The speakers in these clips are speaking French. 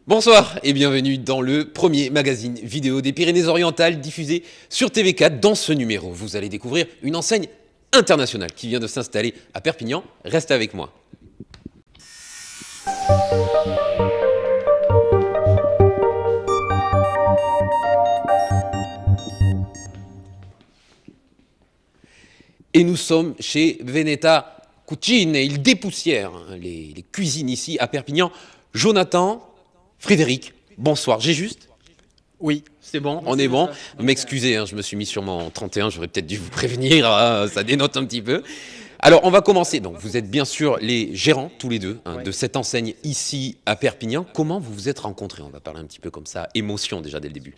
Bonsoir et bienvenue dans le premier magazine vidéo des Pyrénées-Orientales diffusé sur TV4. Dans ce numéro, vous allez découvrir une enseigne internationale qui vient de s'installer à Perpignan. Reste avec moi. Et nous sommes chez Veneta Cucine. Il dépoussière les cuisines ici à Perpignan. Jonathan, Frédéric, bonsoir. J'ai juste? Oui. C'est bon, on est bon. M'excusez, je me suis mis sur mon 31, j'aurais peut-être dû vous prévenir, ça dénote un petit peu. Alors, on va commencer. Donc, vous êtes bien sûr les gérants, tous les deux, de cette enseigne ici à Perpignan. Comment vous vous êtes rencontrés? On va parler un petit peu comme ça, émotion déjà dès le début.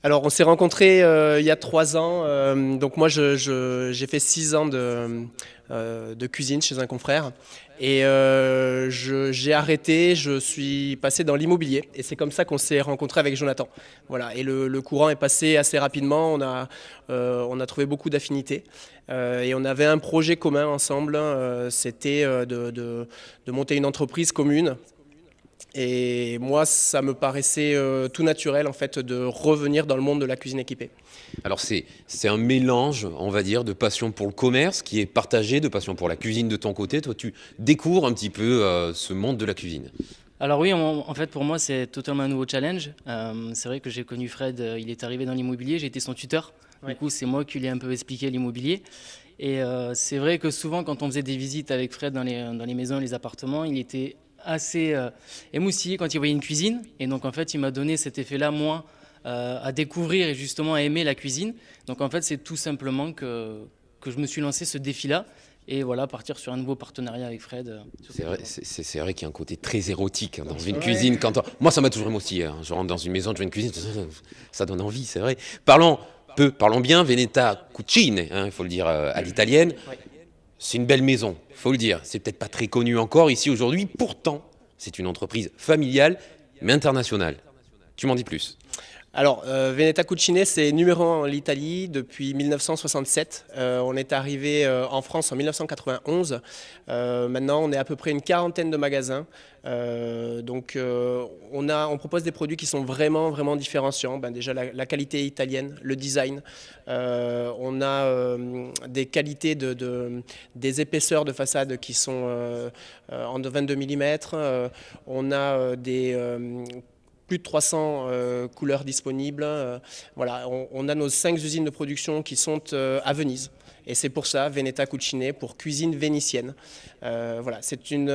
Alors, on s'est rencontrés il y a 3 ans. Donc, moi, j'ai fait 6 ans de cuisine chez un confrère. Et j'ai arrêté, je suis passé dans l'immobilier. Et c'est comme ça qu'on s'est rencontrés avec Jonathan. Voilà. Et le courant est passé assez rapidement. On a trouvé beaucoup d'affinités. Et on avait un projet commun ensemble. C'était de monter une entreprise commune. Et moi, ça me paraissait tout naturel en fait de revenir dans le monde de la cuisine équipée. Alors c'est un mélange, on va dire, de passion pour le commerce qui est partagé, de passion pour la cuisine de ton côté. Toi, tu découvres un petit peu ce monde de la cuisine. Alors oui, en fait pour moi c'est totalement un nouveau challenge. C'est vrai que j'ai connu Fred, il est arrivé dans l'immobilier, j'ai été son tuteur. Ouais. Du coup c'est moi qui lui ai un peu expliqué l'immobilier. Et c'est vrai que souvent quand on faisait des visites avec Fred dans les maisons, les appartements, il était assez émoustillé quand il voyait une cuisine. Et donc en fait il m'a donné cet effet-là, moi, à découvrir et justement à aimer la cuisine. Donc en fait c'est tout simplement que je me suis lancé ce défi-là. Et voilà, partir sur un nouveau partenariat avec Fred. C'est vrai qu'il y a un côté très érotique dans une cuisine. Moi, ça m'a toujours émoustillé. Je rentre dans une maison, je vois une cuisine, ça donne envie, c'est vrai. Parlons bien, Veneta Cucine, il faut le dire à l'italienne. C'est une belle maison, il faut le dire. C'est peut-être pas très connu encore ici aujourd'hui. Pourtant, c'est une entreprise familiale, mais internationale. Tu m'en dis plus? Alors, Veneta Cucine, c'est numéro 1 en Italie depuis 1967. On est arrivé en France en 1991. Maintenant, on est à peu près une 40aine de magasins. On propose des produits qui sont vraiment, vraiment différenciants. Déjà, la qualité italienne, le design. On a des qualités des épaisseurs de façade qui sont en 22 mm. On a plus de 300 couleurs disponibles. Voilà, on a nos 5 usines de production qui sont à Venise. Et c'est pour ça, Veneta Cucine, pour cuisine vénitienne. Voilà, c'est une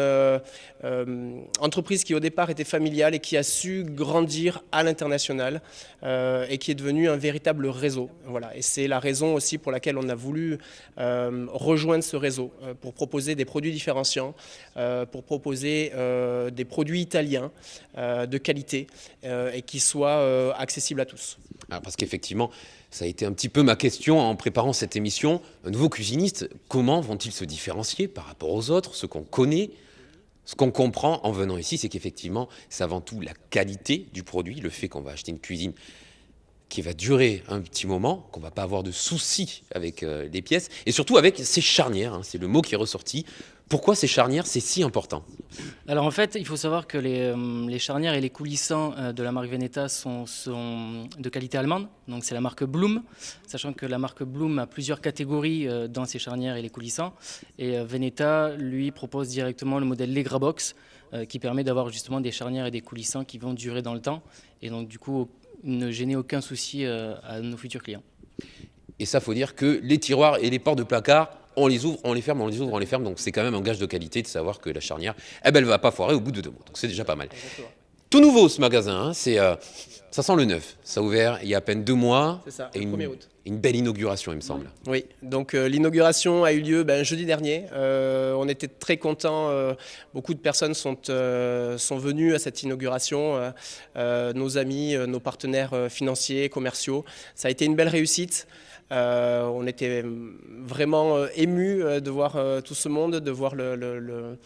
entreprise qui au départ était familiale et qui a su grandir à l'international et qui est devenue un véritable réseau. Voilà, et c'est la raison aussi pour laquelle on a voulu rejoindre ce réseau, pour proposer des produits différenciants, pour proposer des produits italiens de qualité et qui soient accessibles à tous. Alors parce qu'effectivement, ça a été un petit peu ma question en préparant cette émission. Un nouveau cuisiniste, comment vont-ils se différencier par rapport aux autres, ce qu'on connaît? Ce qu'on comprend en venant ici, c'est qu'effectivement, c'est avant tout la qualité du produit, le fait qu'on va acheter une cuisine qui va durer un petit moment, qu'on ne va pas avoir de soucis avec les pièces, et surtout avec ces charnières, c'est le mot qui est ressorti. Pourquoi ces charnières, c'est si important? Alors en fait, il faut savoir que les charnières et les coulissants de la marque Veneta sont de qualité allemande, donc c'est la marque Blum, sachant que la marque Blum a plusieurs catégories dans ses charnières et les coulissants, et Veneta lui propose directement le modèle Legrabox qui permet d'avoir justement des charnières et des coulissants qui vont durer dans le temps, et donc du coup ne gêner aucun souci à nos futurs clients. Et ça, faut dire que les tiroirs et les portes de placard, on les ouvre, on les ferme, on les ouvre, on les ferme. Donc c'est quand même un gage de qualité de savoir que la charnière, elle ne va pas foirer au bout de 2 mois. Donc c'est déjà pas mal. Exactement. Tout nouveau ce magasin, ça sent le neuf. Ça a ouvert il y a à peine 2 mois. C'est ça, et le 1er août. Une belle inauguration, il me semble. Oui, donc l'inauguration a eu lieu jeudi dernier. On était très contents. Beaucoup de personnes sont venues à cette inauguration. Nos amis, nos partenaires financiers, commerciaux. Ça a été une belle réussite. On était vraiment émus de voir tout ce monde, de voir le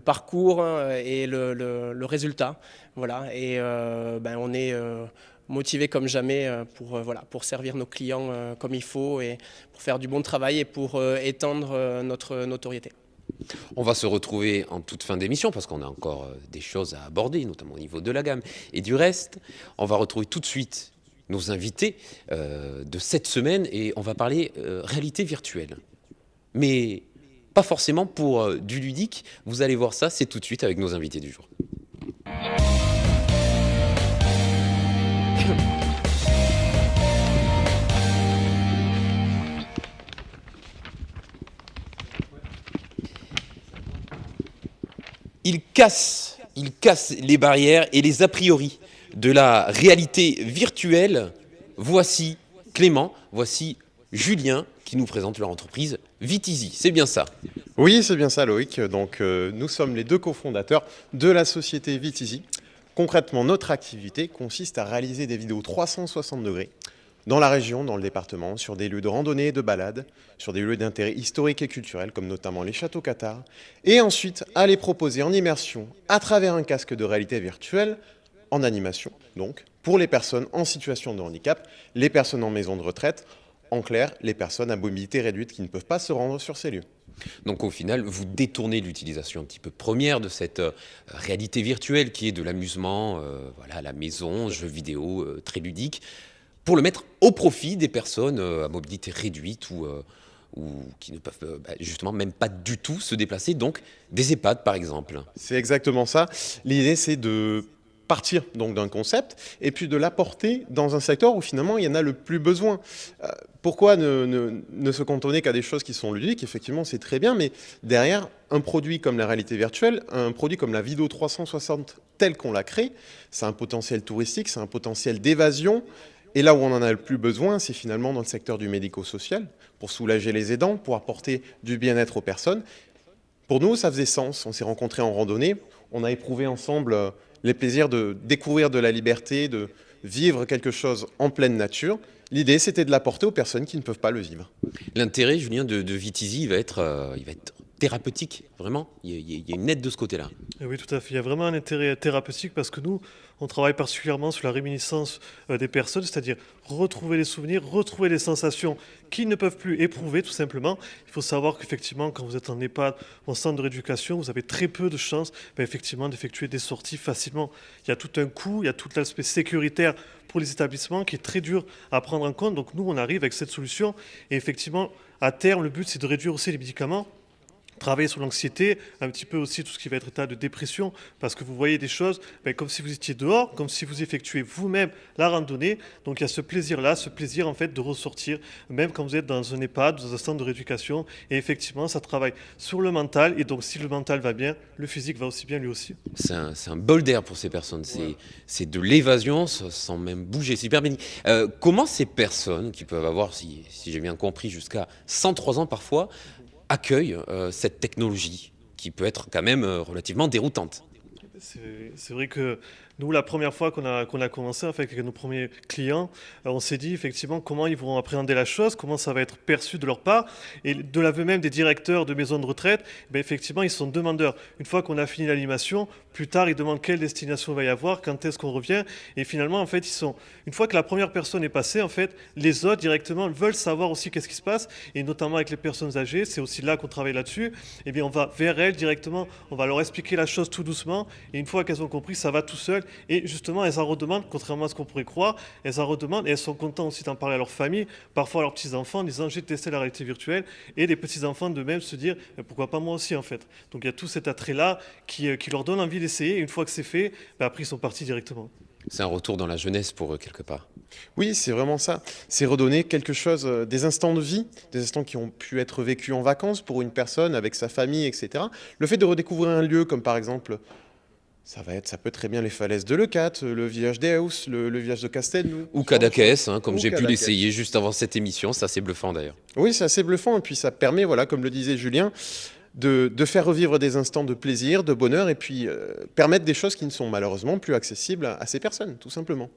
parcours et le résultat. Voilà. Et on est motivés comme jamais pour servir nos clients comme il faut et pour faire du bon travail et pour étendre notre notoriété. On va se retrouver en toute fin d'émission parce qu'on a encore des choses à aborder, notamment au niveau de la gamme. Et du reste, on va retrouver tout de suite nos invités de cette semaine et on va parler réalité virtuelle. Mais pas forcément pour du ludique. Vous allez voir ça, c'est tout de suite avec nos invités du jour. Il casse les barrières et les a priori de la réalité virtuelle. Voici Clément, voici Julien qui nous présente leur entreprise Vitizy. C'est bien ça? Oui, c'est bien ça, Loïc. Donc, nous sommes les deux cofondateurs de la société Vitizy. Concrètement, notre activité consiste à réaliser des vidéos 360 degrés dans la région, dans le département, sur des lieux de randonnée et de balade, sur des lieux d'intérêt historique et culturel, comme notamment les châteaux cathares, et ensuite à les proposer en immersion à travers un casque de réalité virtuelle, en animation, donc, pour les personnes en situation de handicap, les personnes en maison de retraite, en clair, les personnes à mobilité réduite qui ne peuvent pas se rendre sur ces lieux. Donc au final, vous détournez l'utilisation un petit peu première de cette réalité virtuelle qui est de l'amusement, voilà, à la maison, jeux vidéo très ludiques, pour le mettre au profit des personnes à mobilité réduite ou qui ne peuvent justement même pas du tout se déplacer, donc des EHPAD par exemple. C'est exactement ça. L'idée, c'est de partir donc d'un concept et puis de l'apporter dans un secteur où finalement il y en a le plus besoin. Pourquoi ne se cantonner qu'à des choses qui sont ludiques? Effectivement, c'est très bien, mais derrière, un produit comme la réalité virtuelle, un produit comme la vidéo 360 tel qu'on l'a créé, c'est un potentiel touristique, c'est un potentiel d'évasion. Et là où on en a le plus besoin, c'est finalement dans le secteur du médico-social, pour soulager les aidants, pour apporter du bien-être aux personnes. Pour nous, ça faisait sens. On s'est rencontrés en randonnée, on a éprouvé ensemble les plaisirs de découvrir de la liberté, de vivre quelque chose en pleine nature. L'idée, c'était de l'apporter aux personnes qui ne peuvent pas le vivre. L'intérêt, Julien, de Vitizy, il va être thérapeutique, vraiment. Il y a une aide de ce côté-là. Oui, tout à fait. Il y a vraiment un intérêt thérapeutique parce que nous, on travaille particulièrement sur la réminiscence des personnes, c'est-à-dire retrouver les souvenirs, retrouver les sensations qu'ils ne peuvent plus éprouver, tout simplement. Il faut savoir qu'effectivement, quand vous êtes en EHPAD ou en centre de rééducation, vous avez très peu de chances effectivement, d'effectuer des sorties facilement. Il y a tout un coût, il y a tout l'aspect sécuritaire pour les établissements qui est très dur à prendre en compte. Donc nous, on arrive avec cette solution et effectivement, à terme, le but, c'est de réduire aussi les médicaments, travailler sur l'anxiété, un petit peu aussi tout ce qui va être état de dépression, parce que vous voyez des choses comme si vous étiez dehors, comme si vous effectuez vous-même la randonnée. Donc il y a ce plaisir-là, ce plaisir en fait de ressortir, même quand vous êtes dans un EHPAD, dans un centre de rééducation. Et effectivement, ça travaille sur le mental. Et donc si le mental va bien, le physique va aussi bien lui aussi. C'est un bol d'air pour ces personnes. C'est de l'évasion sans même bouger. C'est hyper béni. Comment ces personnes, qui peuvent avoir, si j'ai bien compris, jusqu'à 103 ans parfois, accueille cette technologie qui peut être quand même relativement déroutante? C'est vrai que nous, la première fois qu'on a commencé avec nos premiers clients, on s'est dit effectivement comment ils vont appréhender la chose, comment ça va être perçu de leur part. Et de l'aveu même des directeurs de maisons de retraite, effectivement, ils sont demandeurs. Une fois qu'on a fini l'animation, plus tard, ils demandent quelle destination il va y avoir, quand est-ce qu'on revient. Et finalement, en fait, une fois que la première personne est passée, en fait, les autres directement veulent savoir aussi qu'est-ce qui se passe. Et notamment avec les personnes âgées, c'est aussi là qu'on travaille là-dessus. Et bien, on va vers elles directement, on va leur expliquer la chose tout doucement. Et une fois qu'elles ont compris, ça va tout seul. Et justement, elles en redemandent, contrairement à ce qu'on pourrait croire, elles en redemandent et elles sont contentes aussi d'en parler à leur famille, parfois à leurs petits-enfants, en disant j'ai testé la réalité virtuelle, et les petits-enfants de même se dire pourquoi pas moi aussi en fait. Donc il y a tout cet attrait-là qui leur donne envie d'essayer, et une fois que c'est fait, après ils sont partis directement. C'est un retour dans la jeunesse pour eux quelque part. Oui, c'est vraiment ça. C'est redonner quelque chose, des instants de vie, des instants qui ont pu être vécus en vacances pour une personne, avec sa famille, etc. Le fait de redécouvrir un lieu comme par exemple... Ça peut être très bien les falaises de Leucate, le village d'Eus, le village de Castelnau. Ou Cadaqués, comme j'ai pu l'essayer juste avant cette émission. C'est assez bluffant d'ailleurs. Oui, c'est assez bluffant. Et puis ça permet, voilà, comme le disait Julien, de faire revivre des instants de plaisir, de bonheur, et puis permettre des choses qui ne sont malheureusement plus accessibles à ces personnes, tout simplement.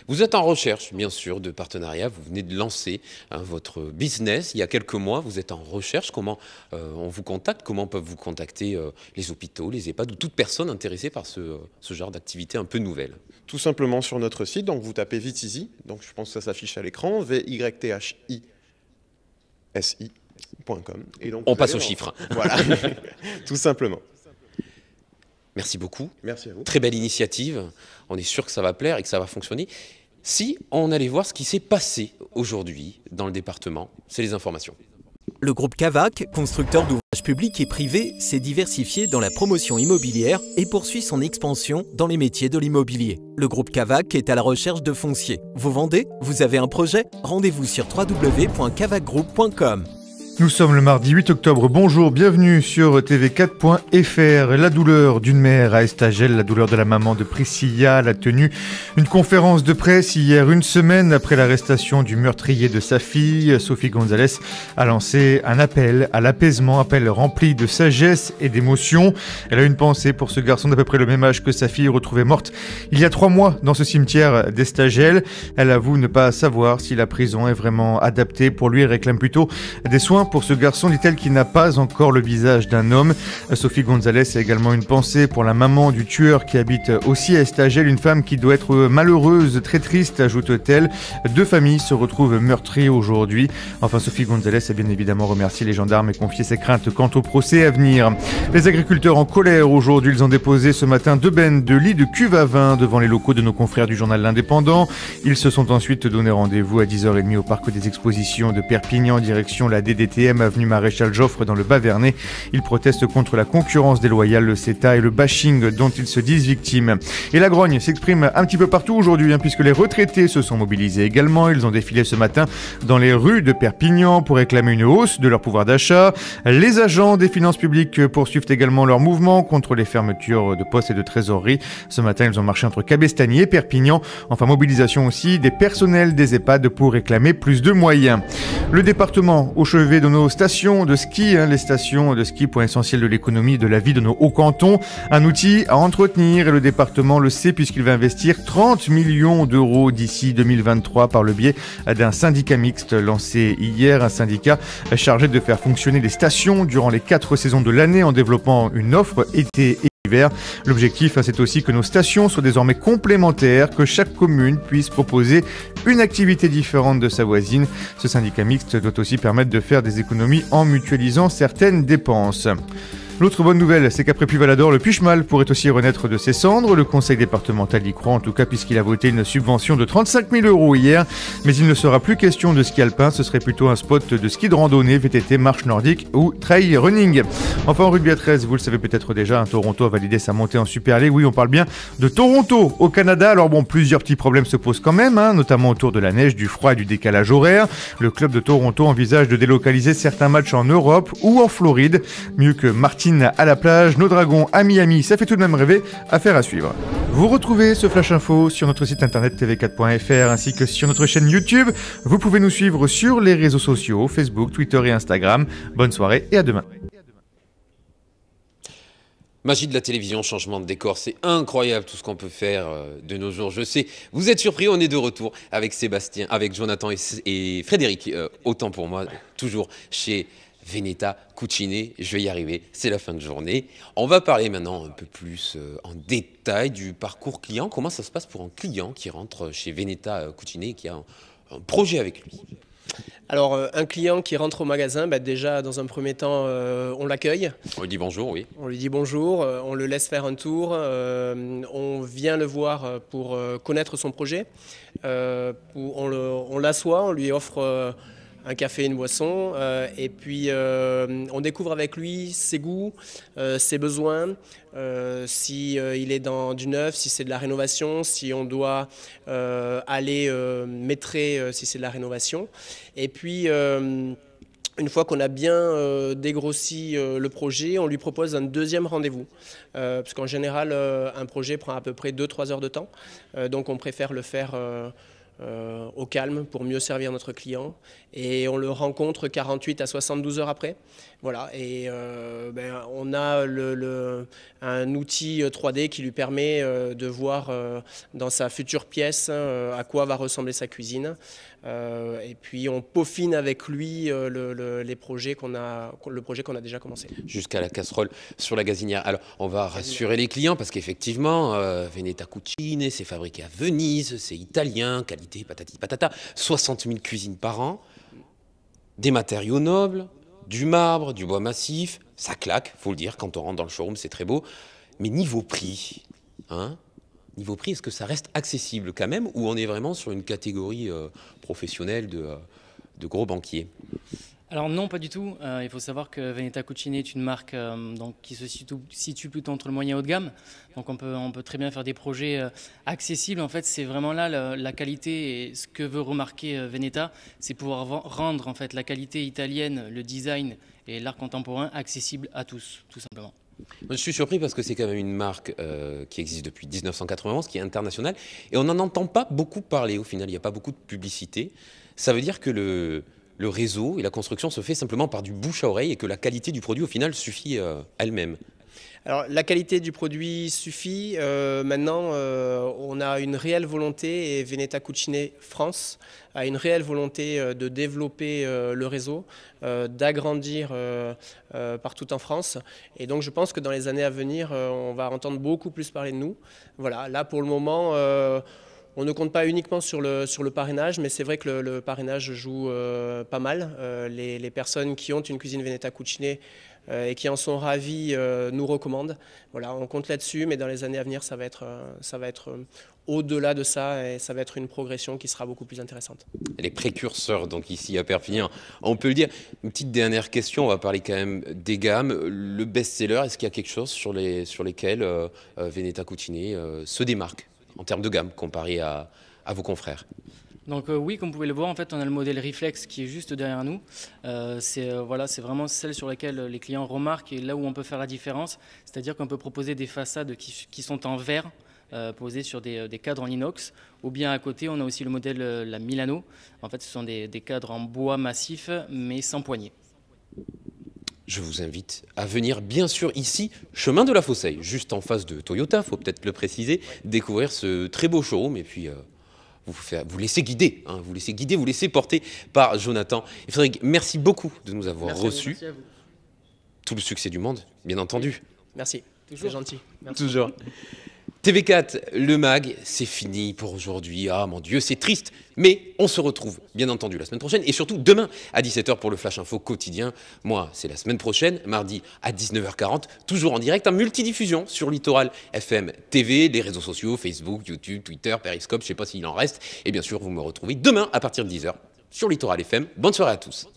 Vous êtes en recherche, bien sûr, de partenariat. Vous venez de lancer votre business il y a quelques mois. Vous êtes en recherche. Comment on vous contacte? Comment peuvent vous contacter les hôpitaux, les EHPAD ou toute personne intéressée par ce genre d'activité un peu nouvelle? Tout simplement sur notre site. Donc vous tapez Vitizy. Donc je pense que ça s'affiche à l'écran. VYTHISI. Et donc, On passe aux chiffres. Voilà, tout simplement. Merci beaucoup. Merci à vous. Très belle initiative. On est sûr que ça va plaire et que ça va fonctionner. Si on allait voir ce qui s'est passé aujourd'hui dans le département, c'est les informations. Le groupe Cavac, constructeur d'ouvrages publics et privés, s'est diversifié dans la promotion immobilière et poursuit son expansion dans les métiers de l'immobilier. Le groupe Cavac est à la recherche de foncier. Vous vendez? Vous avez un projet? Rendez-vous sur www.cavacgroup.com. Nous sommes le mardi 8 octobre. Bonjour, bienvenue sur tv4.fr. La douleur d'une mère à Estagel, la douleur de la maman de Priscilla. Elle a tenu une conférence de presse hier, une semaine après l'arrestation du meurtrier de sa fille. Sophie Gonzalez a lancé un appel à l'apaisement, appel rempli de sagesse et d'émotion. Elle a une pensée pour ce garçon d'à peu près le même âge que sa fille, retrouvée morte il y a 3 mois dans ce cimetière d'Estagel. Elle avoue ne pas savoir si la prison est vraiment adaptée pour lui et réclame plutôt des soins pour ce garçon, dit-elle, qui n'a pas encore le visage d'un homme. Sophie Gonzalez a également une pensée pour la maman du tueur qui habite aussi à Estagel, une femme qui doit être malheureuse, très triste, ajoute-t-elle. 2 familles se retrouvent meurtries aujourd'hui. Enfin, Sophie Gonzalez a bien évidemment remercié les gendarmes et confié ses craintes quant au procès à venir. Les agriculteurs en colère aujourd'hui, ils ont déposé ce matin 2 bennes de lits de cuve à vin devant les locaux de nos confrères du journal L'Indépendant. Ils se sont ensuite donné rendez-vous à 10h30 au parc des expositions de Perpignan, direction la DDTM, avenue Maréchal Joffre dans le Bas-Vernay. Ils protestent contre la concurrence déloyale, le CETA et le bashing dont ils se disent victimes. Et la grogne s'exprime un petit peu partout aujourd'hui, puisque les retraités se sont mobilisés également. Ils ont défilé ce matin dans les rues de Perpignan pour réclamer une hausse de leur pouvoir d'achat. Les agents des finances publiques poursuivent également leur mouvement contre les fermetures de postes et de trésorerie. Ce matin, ils ont marché entre Cabestany et Perpignan. Enfin, mobilisation aussi des personnels des EHPAD pour réclamer plus de moyens. Le département au chevet de nos stations de ski, les stations de ski, point essentiel de l'économie et de la vie de nos hauts cantons. Un outil à entretenir et le département le sait puisqu'il va investir 30 millions d'euros d'ici 2023 par le biais d'un syndicat mixte lancé hier, un syndicat chargé de faire fonctionner les stations durant les 4 saisons de l'année en développant une offre été et hiver. L'objectif, c'est aussi que nos stations soient désormais complémentaires, que chaque commune puisse proposer une activité différente de sa voisine. Ce syndicat mixte doit aussi permettre de faire des économies en mutualisant certaines dépenses. L'autre bonne nouvelle, c'est qu'après Puy-Valador, le Puigmal pourrait aussi renaître de ses cendres. Le conseil départemental y croit, en tout cas, puisqu'il a voté une subvention de 35 000 € hier. Mais il ne sera plus question de ski alpin, ce serait plutôt un spot de ski de randonnée, VTT, marche nordique ou trail running. Enfin, en rugby à 13, vous le savez peut-être déjà, Toronto a validé sa montée en Super League. Oui, on parle bien de Toronto au Canada. Alors bon, plusieurs petits problèmes se posent quand même, notamment autour de la neige, du froid et du décalage horaire. Le club de Toronto envisage de délocaliser certains matchs en Europe ou en Floride. Mieux que Martin à la plage, nos dragons à Miami, ça fait tout de même rêver, affaire à suivre. Vous retrouvez ce Flash Info sur notre site internet tv4.fr ainsi que sur notre chaîne YouTube. Vous pouvez nous suivre sur les réseaux sociaux, Facebook, Twitter et Instagram. Bonne soirée et à demain. Magie de la télévision, changement de décor, c'est incroyable tout ce qu'on peut faire de nos jours. Je sais, vous êtes surpris, on est de retour avec Sébastien, avec Jonathan et Frédéric. Autant pour moi, toujours chez Veneta Cucine, je vais y arriver, c'est la fin de journée. On va parler maintenant un peu plus en détail du parcours client. Comment ça se passe pour un client qui rentre chez Veneta Cucine et qui a un projet avec lui? Alors, un client qui rentre au magasin, déjà, dans un premier temps, on l'accueille. On lui dit bonjour, oui. On lui dit bonjour, on le laisse faire un tour, on vient le voir pour connaître son projet. On l'assoit, on lui offre un café, une boisson, et puis on découvre avec lui ses goûts, ses besoins, si il est dans du neuf, si c'est de la rénovation, si on doit aller maîtrer si c'est de la rénovation. Et puis une fois qu'on a bien dégrossi le projet, on lui propose un deuxième rendez-vous. Parce qu'en général, un projet prend à peu près 2-3 heures de temps. Donc on préfère le faire au calme pour mieux servir notre client. Et on le rencontre 48 à 72 heures après. Voilà. Et on a un outil 3D qui lui permet de voir dans sa future pièce à quoi va ressembler sa cuisine. Et puis on peaufine avec lui le projet qu'on a déjà commencé. Jusqu'à la casserole sur la gazinière. Alors on va rassurer les clients parce qu'effectivement, Veneta Cucine, c'est fabriqué à Venise, c'est italien, qualité patati patata, 60 000 cuisines par an, des matériaux nobles, du marbre, du bois massif, ça claque, faut le dire, quand on rentre dans le showroom, c'est très beau. Mais niveau prix, niveau prix, est-ce que ça reste accessible quand même, ou on est vraiment sur une catégorie professionnelle de gros banquiers? Alors non, pas du tout. Il faut savoir que Veneta Cucine est une marque donc, qui se situe plutôt entre le moyen et haut de gamme. Donc on peut très bien faire des projets accessibles. En fait, c'est vraiment là la qualité et ce que veut remarquer Veneta, c'est pouvoir rendre en fait la qualité italienne, le design et l'art contemporain accessible à tous, tout simplement. Je suis surpris parce que c'est quand même une marque qui existe depuis 1991, qui est internationale, et on n'en entend pas beaucoup parler au final, il n'y a pas beaucoup de publicité. Ça veut dire que le réseau et la construction se fait simplement par du bouche à oreille et que la qualité du produit au final suffit elle-même. Alors la qualité du produit suffit. Maintenant, on a une réelle volonté, et Veneta Cucine France a une réelle volonté de développer le réseau, d'agrandir partout en France. Et donc je pense que dans les années à venir, on va entendre beaucoup plus parler de nous. Voilà, là pour le moment, on ne compte pas uniquement sur le parrainage, mais c'est vrai que le parrainage joue pas mal. Les personnes qui ont une cuisine Veneta Cucine et qui en sont ravis nous recommandent. Voilà, on compte là-dessus, mais dans les années à venir, ça va être au-delà de ça, et ça va être une progression qui sera beaucoup plus intéressante. Les précurseurs, donc ici à Perpignan, on peut le dire. Une petite dernière question, on va parler quand même des gammes. Le best-seller, est-ce qu'il y a quelque chose sur lesquels Veneta Cucine se démarque en termes de gamme comparé à vos confrères? Donc oui, comme vous pouvez le voir, en fait, on a le modèle Reflex qui est juste derrière nous. C'est vraiment celle sur laquelle les clients remarquent et là où on peut faire la différence. C'est-à-dire qu'on peut proposer des façades qui sont en verre, posées sur des cadres en inox. Ou bien à côté, on a aussi le modèle la Milano. En fait, ce sont des cadres en bois massif, mais sans poignée. Je vous invite à venir, bien sûr, ici, chemin de la Fosseille, juste en face de Toyota, il faut peut-être le préciser, découvrir ce très beau showroom et puis vous laissez guider, vous laissez porter par Jonathan. Et Frédéric, merci beaucoup de nous avoir reçus. Merci à vous. Tout le succès du monde, bien entendu. Merci, c'est gentil. Merci. Toujours. TV4, le mag, c'est fini pour aujourd'hui. Ah mon Dieu, c'est triste. Mais on se retrouve, bien entendu, la semaine prochaine et surtout demain à 17 h pour le Flash Info quotidien. Moi, c'est la semaine prochaine, mardi à 19 h 40, toujours en direct, en multidiffusion sur Littoral FM TV, les réseaux sociaux, Facebook, YouTube, Twitter, Periscope, je ne sais pas s'il en reste. Et bien sûr, vous me retrouvez demain à partir de 10 h sur Littoral FM. Bonne soirée à tous.